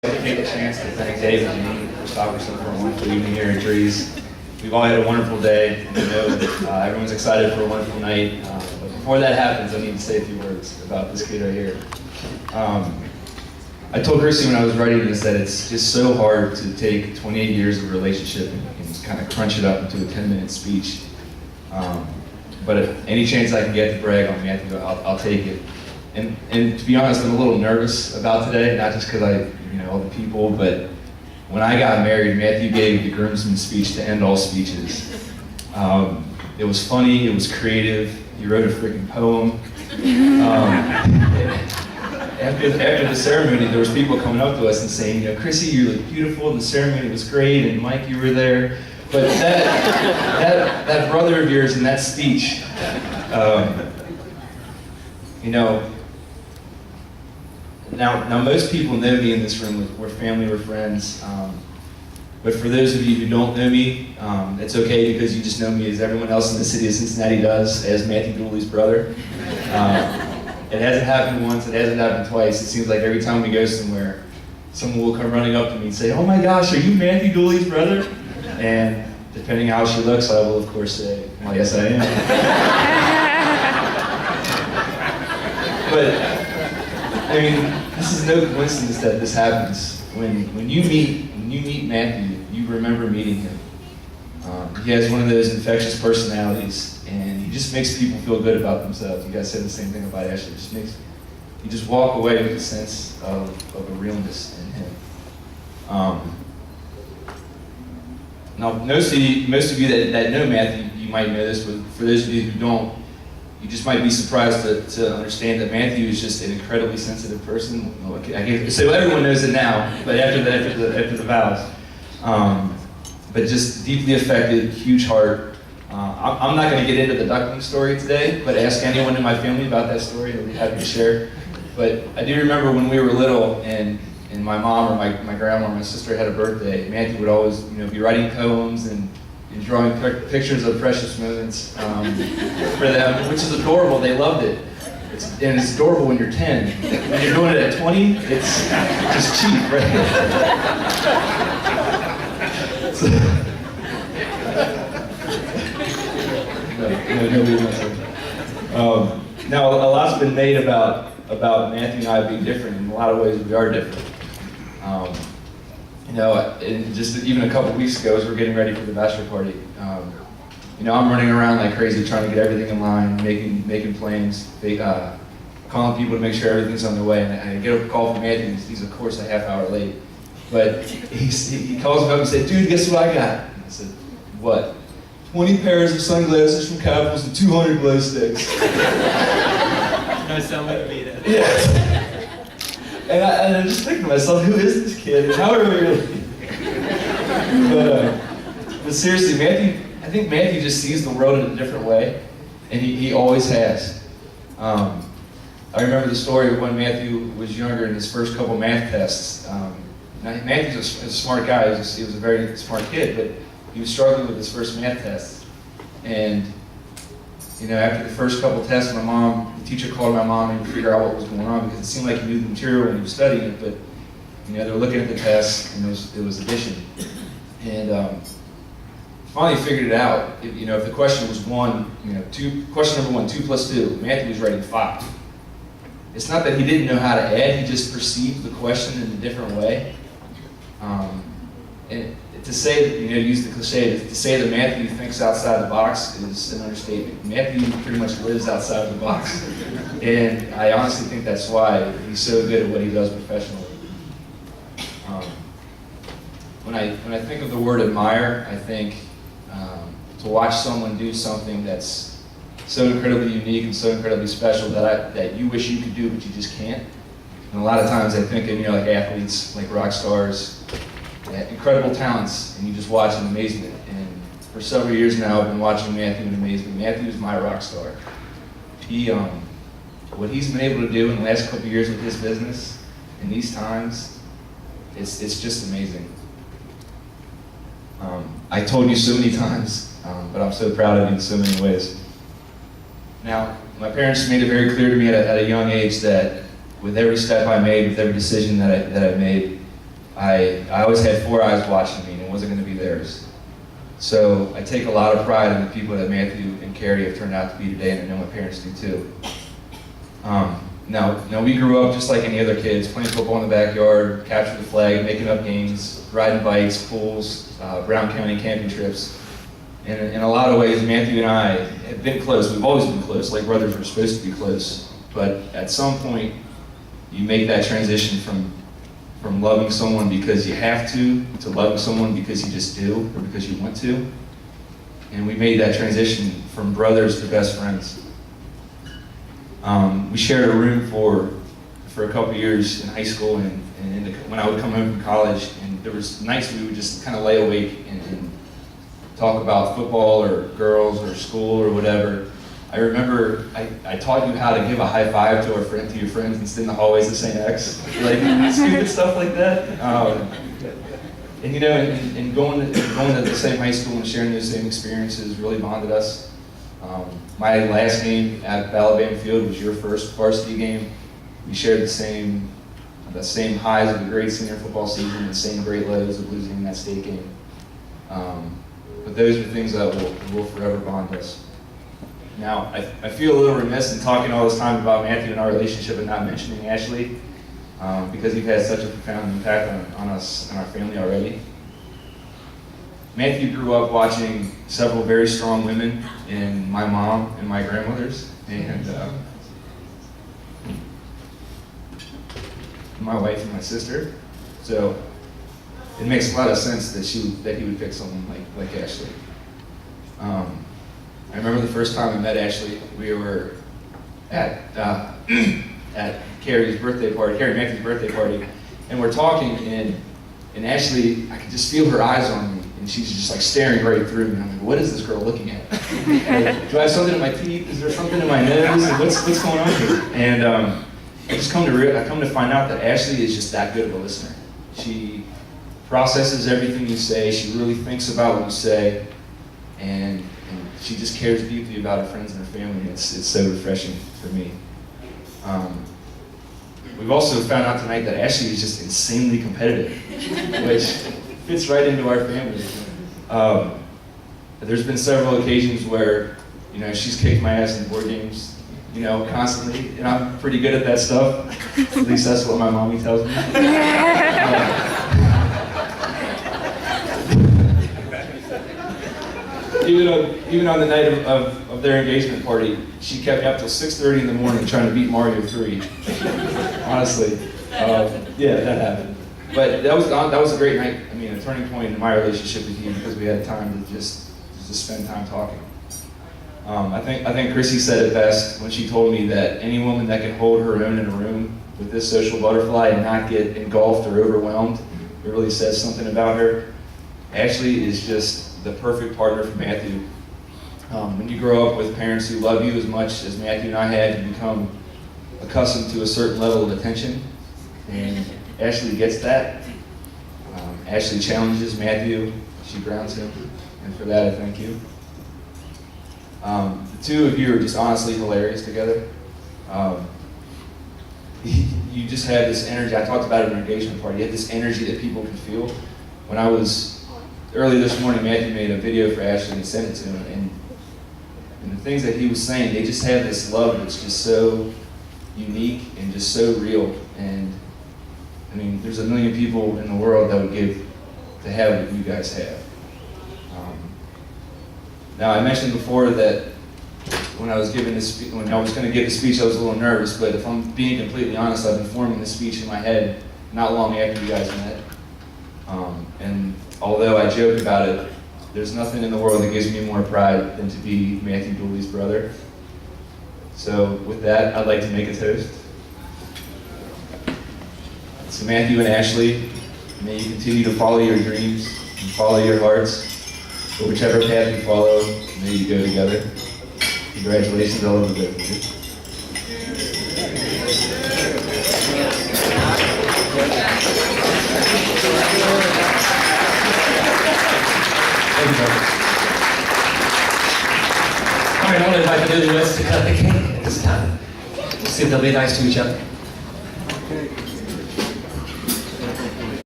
I'd like to take a chance to thank Dave and Janine for Stockerson for a wonderful evening here in Trees. We've all had a wonderful day. I know that everyone's excited for a wonderful night. But before that happens, I need to say a few words about this kid right here. I told Chrissy when I was writing this that it's just so hard to take 28 years of relationship and kind of crunch it up into a 10-minute speech. But if any chance I can get to brag on Matthew, I'll take it. And to be honest, I'm a little nervous about today, not just because all the people, but when I got married, Matthew gave the groomsman speech to end all speeches. It was funny, it was creative, he wrote a freaking poem. After the ceremony, there was people coming up to us and saying, Chrissy, you look beautiful, the ceremony was great, and Mike, you were there. But that brother of yours in that speech, Now most people know me in this room. We're family, we're friends. But for those of you who don't know me, it's okay because you just know me as everyone else in the city of Cincinnati does, as Matthew Dooley's brother. It hasn't happened once, it hasn't happened twice. It seems like every time we go somewhere, someone will come running up to me and say, "Oh my gosh, are you Matthew Dooley's brother?" And depending how she looks, I will of course say, "Well, yes I am." But this is no coincidence that this happens. When you meet Matthew, you remember meeting him. He has one of those infectious personalities, and he just makes people feel good about themselves. You guys said the same thing about Ashley. You just walk away with a sense of a realness in him. Now, most of you that know Matthew, you might know this, but for those of you who don't, you just might be surprised to understand that Matthew is just an incredibly sensitive person. So everyone knows it now, but after the vows. But just deeply affected, huge heart. I'm not going to get into the duckling story today, but ask anyone in my family about that story. I'll be happy to share. But I do remember when we were little and my mom or my grandma or my sister had a birthday, Matthew would always be writing poems and drawing pictures of precious moments for them, which is adorable. They loved it. It's adorable when you're 10. When you're doing it at 20, it's just cheap, right? Now, a lot's been made about Matthew and I being different. In a lot of ways, we are different. And just even a couple weeks ago, as we're getting ready for the bachelor party, I'm running around like crazy trying to get everything in line, making plans, calling people to make sure everything's on their way. And I get a call from Matthew. He's of course a half hour late, but he calls me up and said, "Dude, guess what I got?" And I said, "What?" 20 pairs of sunglasses from Capitals and 200 glow sticks. No, sound like me then. Yeah. And I just think to myself, who is this kid? And how are we really? But seriously, I think Matthew just sees the world in a different way, and he always has. I remember the story of when Matthew was younger in his first couple math tests. Matthew's a smart guy. He was a very smart kid, but he was struggling with his first math test. And after the first couple tests, the teacher called my mom and figured out what was going on because it seemed like he knew the material when he was studying it, but they were looking at the test and it was addition. And finally figured it out. If the question was question number 1, 2 plus 2, Matthew was writing 5. It's not that he didn't know how to add, he just perceived the question in a different way. And to say that, use the cliche, to say that Matthew thinks outside the box is an understatement. Matthew pretty much lives outside of the box. And I honestly think that's why he's so good at what he does professionally. When I think of the word admire, I think to watch someone do something that's so incredibly unique and so incredibly special that you wish you could do, but you just can't. And a lot of times I think of like athletes, like rock stars, incredible talents, and you just watch in amazement. And for several years now, I've been watching Matthew in amazement. Matthew is my rock star. What he's been able to do in the last couple of years with his business, in these times, it's just amazing. I told you so many times, but I'm so proud of you in so many ways. Now, my parents made it very clear to me at a young age that with every step I made, with every decision that I made, I always had 4 eyes watching me, and it wasn't going to be theirs. So I take a lot of pride in the people that Matthew and Carrie have turned out to be today, and I know my parents do too. Now we grew up just like any other kids, playing football in the backyard, capture the flag, making up games, riding bikes, pools, Brown County camping trips. And in a lot of ways, Matthew and I have been close. We've always been close, like brothers are supposed to be close. But at some point, you make that transition from loving someone because you have to loving someone because you just do or because you want to. And we made that transition from brothers to best friends. We shared a room for a couple years in high school and when I would come home from college, and there was nights we would just kind of lay awake and talk about football or girls or school or whatever. I remember I taught you how to give a high five to your friends and sit in the hallways of St. X, like stupid stuff like that. And you know, and going to the same high school and sharing those same experiences really bonded us. My last game at Alabama Field was your first varsity game. We shared the same highs of a great senior football season and the same great lows of losing that state game. But those are things that will forever bond us. Now, I feel a little remiss in talking all this time about Matthew and our relationship and not mentioning Ashley, because he's had such a profound impact on us and our family already. Matthew grew up watching several very strong women in my mom and my grandmothers, and my wife and my sister. So it makes a lot of sense that he would pick someone like Ashley. I remember the first time I met Ashley. We were at Carrie Matthew's birthday party, and we're talking, and Ashley, I could just feel her eyes on me, and she's just like staring right through me. And I'm like, what is this girl looking at? Like, do I have something in my teeth? Is there something in my nose? Like, what's going on here? And I come to find out that Ashley is just that good of a listener. She processes everything you say. She really thinks about what you say, and she just cares deeply about her friends and her family. It's so refreshing for me. We've also found out tonight that Ashley is just insanely competitive, which fits right into our family. There's been several occasions where, you know, she's kicked my ass in board games, you know, constantly, and I'm pretty good at that stuff. At least that's what my mommy tells me. Even on the night of their engagement party, she kept me up till 6:30 in the morning trying to beat Mario 3. Honestly, yeah, that happened. But that was a great night. I mean, a turning point in my relationship with you because we had time to just spend time talking. I think Chrissy said it best when she told me that any woman that can hold her own in a room with this social butterfly and not get engulfed or overwhelmed, it really says something about her. Ashley is just the perfect partner for Matthew. When you grow up with parents who love you as much as Matthew and I had, you become accustomed to a certain level of attention, and Ashley gets that. Ashley challenges Matthew, she grounds him, and for that I thank you. The two of you are just honestly hilarious together. You just have this energy. I talked about it in our engagement party. You have this energy that people can feel. When I was early this morning, Matthew made a video for Ashley and sent it to him, and the things that he was saying, they just have this love that's just so unique and just so real. And I mean, there's a million people in the world that would give to have what you guys have. Now, I mentioned before that when I was going to give the speech, I was a little nervous. But if I'm being completely honest, I've been forming the speech in my head not long after you guys met. And although I joke about it, there's nothing in the world that gives me more pride than to be Matthew Dooley's brother. So with that, I'd like to make a toast. So Matthew and Ashley, may you continue to follow your dreams and follow your hearts. But whichever path you follow, may you go together. Congratulations, all of the good for you. Thank you, brother. All right, I want to invite the newlyweds to cut the cake at this time. See if they'll be nice to each other.